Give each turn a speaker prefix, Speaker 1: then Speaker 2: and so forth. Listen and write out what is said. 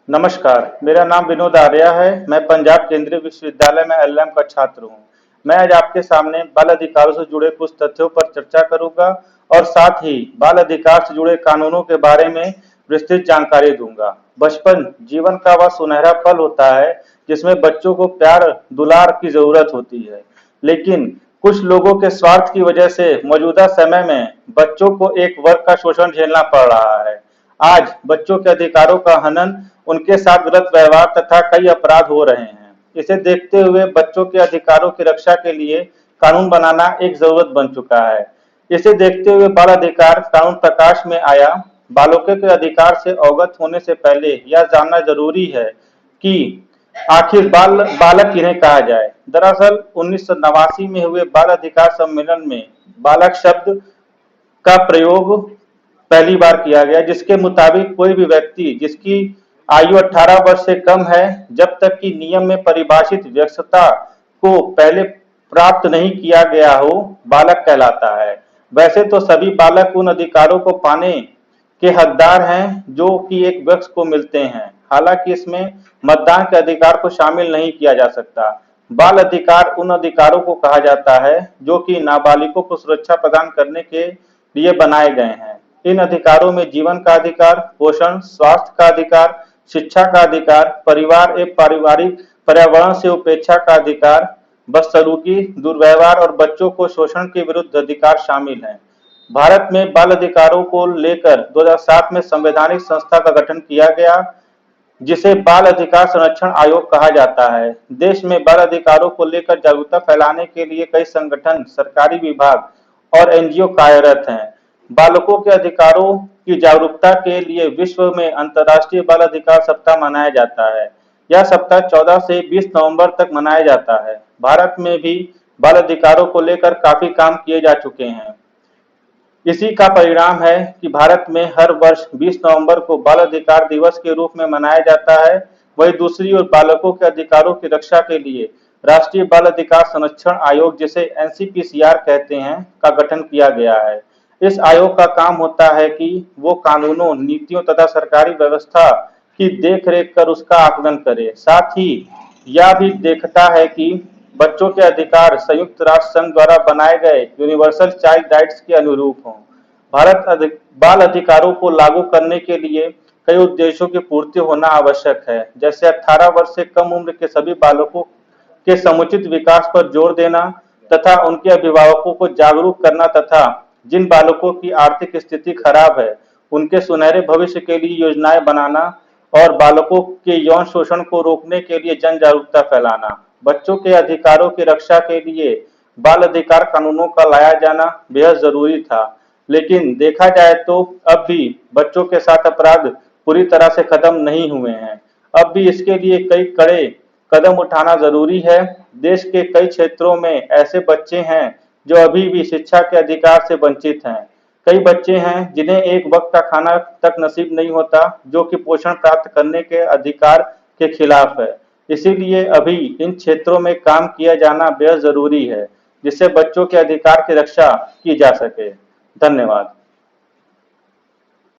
Speaker 1: नमस्कार, मेरा नाम विनोद आर्या है। मैं पंजाब केंद्रीय विश्वविद्यालय में एलएलएम का छात्र हूँ। मैं आज आपके सामने बाल अधिकारों से जुड़े कुछ तथ्यों पर चर्चा करूंगा और साथ ही बाल अधिकार से जुड़े कानूनों के बारे में विस्तृत जानकारी दूंगा। बचपन जीवन का वह सुनहरा पल होता है जिसमें बच्चों को प्यार दुलार की जरूरत होती है, लेकिन कुछ लोगों के स्वार्थ की वजह से मौजूदा समय में बच्चों को एक वर्ग का शोषण झेलना पड़ रहा है। आज बच्चों के अधिकारों का हनन, उनके साथ गलत व्यवहार तथा कई अपराध हो रहे हैं। इसे देखते हुए बच्चों के अधिकारों की रक्षा के लिए कानून बनाना एक जरूरत बन चुका है। इसे देखते हुए बाल अधिकार कानून प्रकाश में आया। बालकों के अधिकार से अवगत होने से पहले यह जानना जरूरी है कि आखिर बालक किन्हें कहा जाए। दरअसल 1989 में हुए बाल अधिकार सम्मेलन में बालक शब्द का प्रयोग पहली बार किया गया, जिसके मुताबिक कोई भी व्यक्ति जिसकी आयु 18 वर्ष से कम है, जब तक कि नियम में परिभाषित वयस्कता को पहले प्राप्त नहीं किया गया हो, बालक कहलाता है। वैसे तो सभी बालक उन अधिकारों को पाने के हकदार हैं जो कि एक वयस्क को मिलते हैं। हालांकि इसमें मतदान के अधिकार को शामिल नहीं किया जा सकता। बाल अधिकार उन अधिकारों को कहा जाता है जो कि नाबालिगों को सुरक्षा प्रदान करने के लिए बनाए गए हैं। इन अधिकारों में जीवन का अधिकार, पोषण, स्वास्थ्य का अधिकार, शिक्षा का अधिकार, परिवार एवं पारिवारिक पर्यावरण से उपेक्षा का अधिकार, बदसलूकी, दुर्व्यवहार और बच्चों को शोषण के विरुद्ध अधिकार शामिल हैं। भारत में बाल अधिकारों को लेकर 2007 में संवैधानिक संस्था का गठन किया गया, जिसे बाल अधिकार संरक्षण आयोग कहा जाता है। देश में बाल अधिकारों को लेकर जागरूकता फैलाने के लिए कई संगठन, सरकारी विभाग और एनजीओ कार्यरत हैं। बालकों के अधिकारों की जागरूकता के लिए विश्व में अंतर्राष्ट्रीय बाल अधिकार सप्ताह मनाया जाता है। यह सप्ताह 14 से 20 नवंबर तक मनाया जाता है। भारत में भी बाल अधिकारों को लेकर काफी काम किए जा चुके हैं। इसी का परिणाम है कि भारत में हर वर्ष 20 नवंबर को बाल अधिकार दिवस के रूप में मनाया जाता है। वहीं दूसरी ओर बालकों के अधिकारों की रक्षा के लिए राष्ट्रीय बाल अधिकार संरक्षण आयोग, जिसे एनसीपीसीआर कहते हैं, का गठन किया गया है। इस आयोग का काम होता है कि वो कानूनों, नीतियों तथा सरकारी व्यवस्था की देखरेख कर उसका आकलन करे। साथ ही यह भी देखता है कि बच्चों के अधिकार संयुक्त राष्ट्र संघ द्वारा बनाए गए यूनिवर्सल चाइल्ड राइट्स के अनुरूप हों। बाल अधिकारों को लागू करने के लिए कई उद्देश्यों की पूर्ति होना आवश्यक है, जैसे 18 वर्ष से कम उम्र के सभी बालकों के समुचित विकास पर जोर देना तथा उनके अभिभावकों को जागरूक करना तथा जिन बालकों की आर्थिक स्थिति खराब है उनके सुनहरे भविष्य के लिए योजनाएं बनाना और बालकों के यौन शोषण को रोकने के लिए जन जागरूकता फैलाना। बच्चों के अधिकारों की रक्षा के लिए बाल अधिकार कानूनों का लाया जाना बेहद जरूरी था, लेकिन देखा जाए तो अब भी बच्चों के साथ अपराध पूरी तरह से खत्म नहीं हुए हैं। अब भी इसके लिए कई कड़े कदम उठाना जरूरी है। देश के कई क्षेत्रों में ऐसे बच्चे हैं जो अभी भी शिक्षा के अधिकार से वंचित हैं। कई बच्चे हैं जिन्हें एक वक्त का खाना तक नसीब नहीं होता, जो कि पोषण प्राप्त करने के अधिकार के खिलाफ है। इसीलिए अभी इन क्षेत्रों में काम किया जाना बेहद जरूरी है, जिससे बच्चों के अधिकार की रक्षा की जा सके। धन्यवाद।